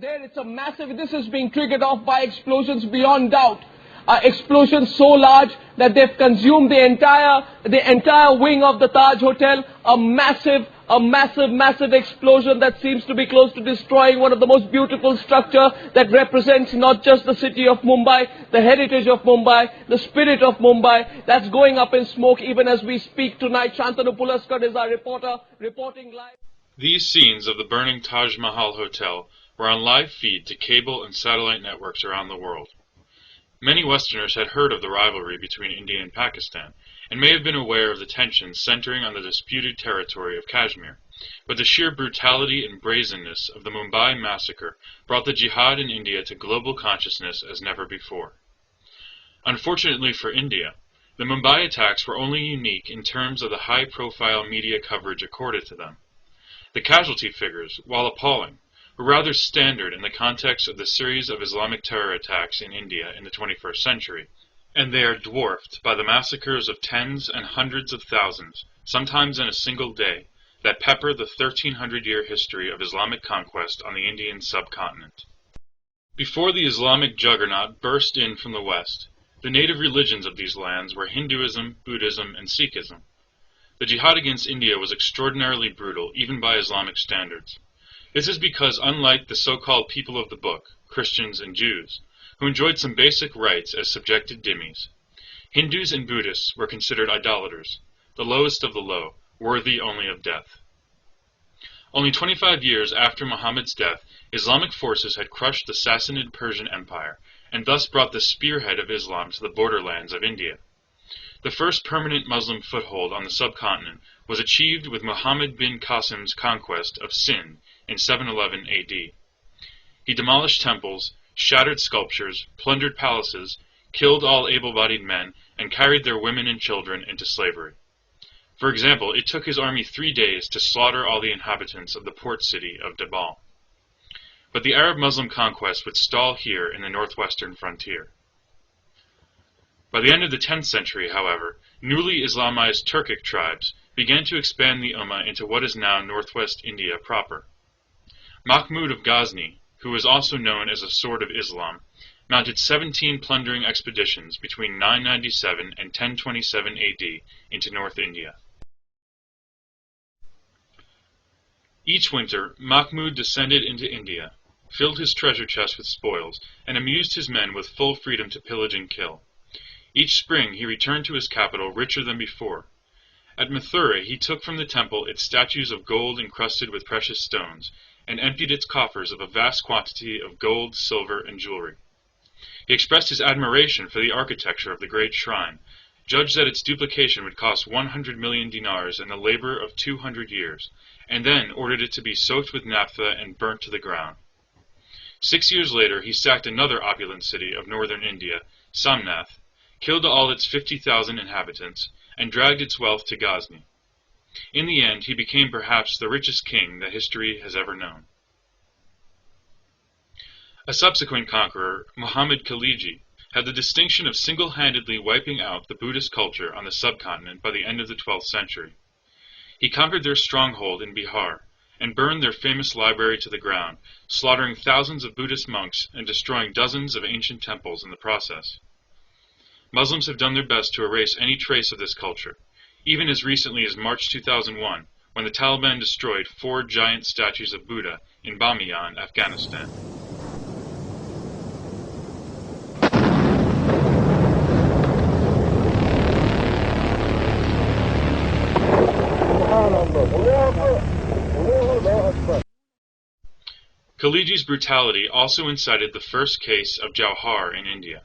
there it's a massive, this is being triggered off by explosions beyond doubt. Explosions so large that they've consumed the entire wing of the Taj Hotel. A massive explosion that seems to be close to destroying one of the most beautiful structure that represents not just the city of Mumbai, the heritage of Mumbai, the spirit of Mumbai. That's going up in smoke even as we speak tonight. Shantanu Pulaskar is our reporter reporting live. These scenes of the burning Taj Mahal Hotel were on live feed to cable and satellite networks around the world. Many Westerners had heard of the rivalry between India and Pakistan, and may have been aware of the tensions centering on the disputed territory of Kashmir, but the sheer brutality and brazenness of the Mumbai massacre brought the jihad in India to global consciousness as never before. Unfortunately for India, the Mumbai attacks were only unique in terms of the high-profile media coverage accorded to them. The casualty figures, while appalling, were rather standard in the context of the series of Islamic terror attacks in India in the 21st century, and they are dwarfed by the massacres of tens and hundreds of thousands, sometimes in a single day, that pepper the 1300-year history of Islamic conquest on the Indian subcontinent. Before the Islamic juggernaut burst in from the west, the native religions of these lands were Hinduism, Buddhism, and Sikhism. The jihad against India was extraordinarily brutal, even by Islamic standards. This is because, unlike the so-called people of the book, Christians and Jews, who enjoyed some basic rights as subjected dhimmis, Hindus and Buddhists were considered idolaters, the lowest of the low, worthy only of death. Only 25 years after Muhammad's death, Islamic forces had crushed the Sassanid Persian Empire, and thus brought the spearhead of Islam to the borderlands of India. The first permanent Muslim foothold on the subcontinent was achieved with Muhammad bin Qasim's conquest of Sind in 711 AD. He demolished temples, shattered sculptures, plundered palaces, killed all able-bodied men, and carried their women and children into slavery. For example, it took his army 3 days to slaughter all the inhabitants of the port city of Dabal. But the Arab-Muslim conquest would stall here in the northwestern frontier. By the end of the 10th century, however, newly Islamized Turkic tribes began to expand the Ummah into what is now northwest India proper. Mahmud of Ghazni, who was also known as a Sword of Islam, mounted 17 plundering expeditions between 997 and 1027 AD into North India. Each winter, Mahmud descended into India, filled his treasure chest with spoils, and amused his men with full freedom to pillage and kill. Each spring he returned to his capital richer than before. At Mathura he took from the temple its statues of gold encrusted with precious stones, and emptied its coffers of a vast quantity of gold, silver, and jewelry. He expressed his admiration for the architecture of the great shrine, judged that its duplication would cost 100 million dinars and the labor of 200 years, and then ordered it to be soaked with naphtha and burnt to the ground. 6 years later he sacked another opulent city of northern India, Somnath, killed all its 50,000 inhabitants, and dragged its wealth to Ghazni. In the end, he became perhaps the richest king that history has ever known. A subsequent conqueror, Muhammad Khaliji, had the distinction of single-handedly wiping out the Buddhist culture on the subcontinent by the end of the 12th century. He conquered their stronghold in Bihar, and burned their famous library to the ground, slaughtering thousands of Buddhist monks and destroying dozens of ancient temples in the process. Muslims have done their best to erase any trace of this culture, even as recently as March 2001, when the Taliban destroyed 4 giant statues of Buddha in Bamiyan, Afghanistan. Khaliji's brutality also incited the first case of Jauhar in India.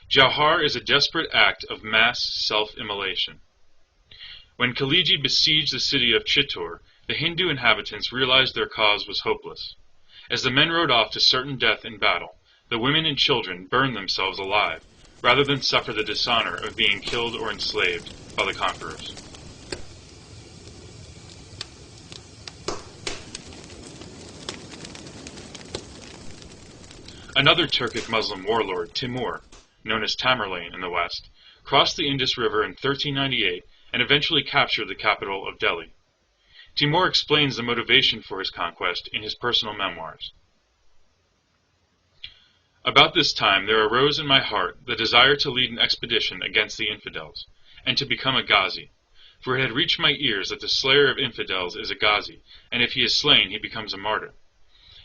Jauhar is a desperate act of mass self-immolation. When Khaliji besieged the city of Chittor, the Hindu inhabitants realized their cause was hopeless. As the men rode off to certain death in battle, the women and children burned themselves alive, rather than suffer the dishonor of being killed or enslaved by the conquerors. Another Turkic Muslim warlord, Timur, known as Tamerlane in the West, crossed the Indus River in 1398 and eventually captured the capital of Delhi. Timur explains the motivation for his conquest in his personal memoirs. About this time there arose in my heart the desire to lead an expedition against the infidels, and to become a Ghazi, for it had reached my ears that the slayer of infidels is a Ghazi, and if he is slain he becomes a martyr.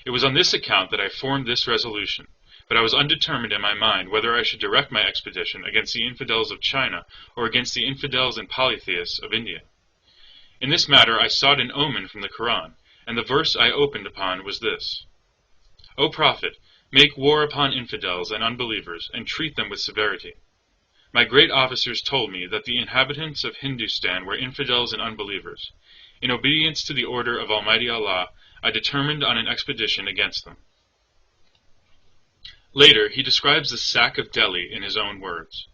It was on this account that I formed this resolution, but I was undetermined in my mind whether I should direct my expedition against the infidels of China or against the infidels and polytheists of India. In this matter I sought an omen from the Quran, and the verse I opened upon was this: O Prophet, make war upon infidels and unbelievers, and treat them with severity. My great officers told me that the inhabitants of Hindustan were infidels and unbelievers. In obedience to the order of Almighty Allah, I determined on an expedition against them. Later, he describes the sack of Delhi in his own words.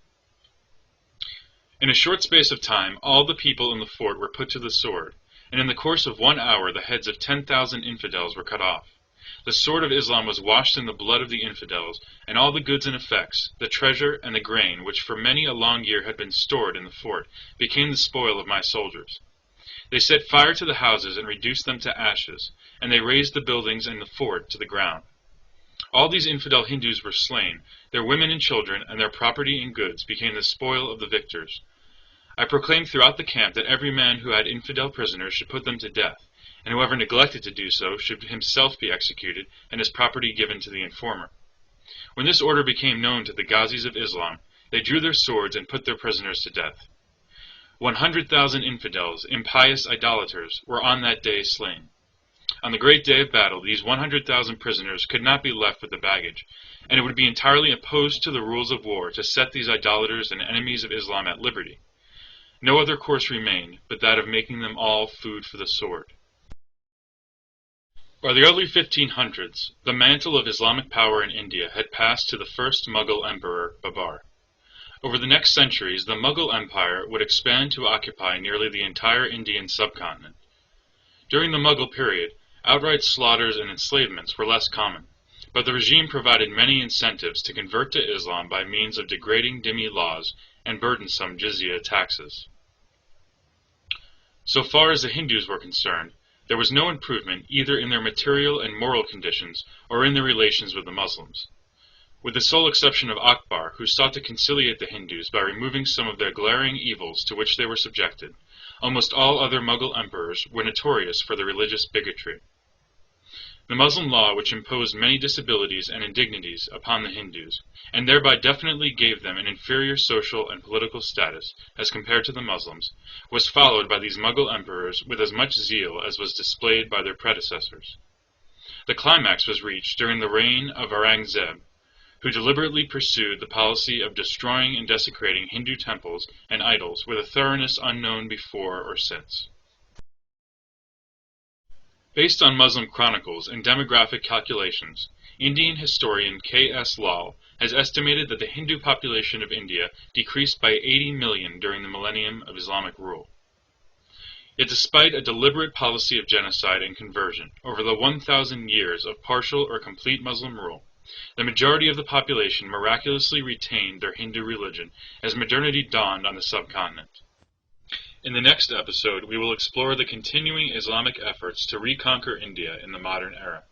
In a short space of time, all the people in the fort were put to the sword, and in the course of 1 hour the heads of 10,000 infidels were cut off. The sword of Islam was washed in the blood of the infidels, and all the goods and effects, the treasure and the grain, which for many a long year had been stored in the fort, became the spoil of my soldiers. They set fire to the houses and reduced them to ashes, and they razed the buildings and the fort to the ground. All these infidel Hindus were slain, their women and children, and their property and goods became the spoil of the victors. I proclaimed throughout the camp that every man who had infidel prisoners should put them to death, and whoever neglected to do so should himself be executed, and his property given to the informer. When this order became known to the Ghazis of Islam, they drew their swords and put their prisoners to death. 100,000 infidels, impious idolaters, were on that day slain. On the great day of battle, these 100,000 prisoners could not be left with the baggage, and it would be entirely opposed to the rules of war to set these idolaters and enemies of Islam at liberty. No other course remained but that of making them all food for the sword. By the early 1500s, the mantle of Islamic power in India had passed to the first Mughal emperor, Babar. Over the next centuries, the Mughal Empire would expand to occupy nearly the entire Indian subcontinent. During the Mughal period, outright slaughters and enslavements were less common, but the regime provided many incentives to convert to Islam by means of degrading dhimmi laws and burdensome jizya taxes. So far as the Hindus were concerned, there was no improvement either in their material and moral conditions or in their relations with the Muslims. With the sole exception of Akbar, who sought to conciliate the Hindus by removing some of their glaring evils to which they were subjected, almost all other Mughal emperors were notorious for their religious bigotry. The Muslim law, which imposed many disabilities and indignities upon the Hindus, and thereby definitely gave them an inferior social and political status as compared to the Muslims, was followed by these Mughal emperors with as much zeal as was displayed by their predecessors. The climax was reached during the reign of Aurangzeb, who deliberately pursued the policy of destroying and desecrating Hindu temples and idols with a thoroughness unknown before or since. Based on Muslim chronicles and demographic calculations, Indian historian K.S. Lal has estimated that the Hindu population of India decreased by 80 million during the millennium of Islamic rule. Yet despite a deliberate policy of genocide and conversion over the 1,000 years of partial or complete Muslim rule, the majority of the population miraculously retained their Hindu religion as modernity dawned on the subcontinent. In the next episode, we will explore the continuing Islamic efforts to reconquer India in the modern era.